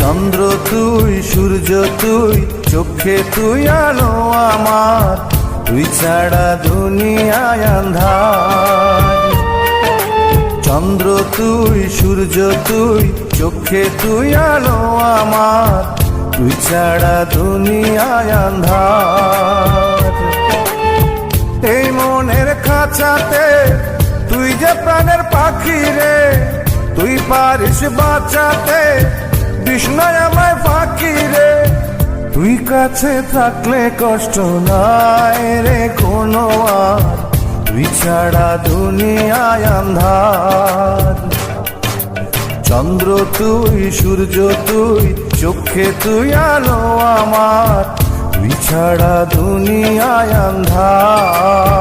চন্দ্র তুই, সূর্য তুই, চোখে তুই আলো আমার, তুই ছাড়া দুনিয়ায় আন্ধার। চন্দ্র তুই, সূর্য তুই, চোখে তুই আলো আমার, তুই ছাড়া দুনিয়ায় আন্ধার। এই মনের খাঁচাতে তুই যে প্রাণের পাখি রে, তুই পারিস বাঁচাতে বিষ্ণয় আমায় ফাঁকি রে। তুই কাছে থাকলে কষ্ট নাই রে কোনো আর, তুই ছাড়া দুনিয়ায় আন্ধার। চন্দ্র তুই, সূর্য তুই, চোখে তুই আলো আমার, তুই ছাড়া দুনিয়ায় আন্ধার।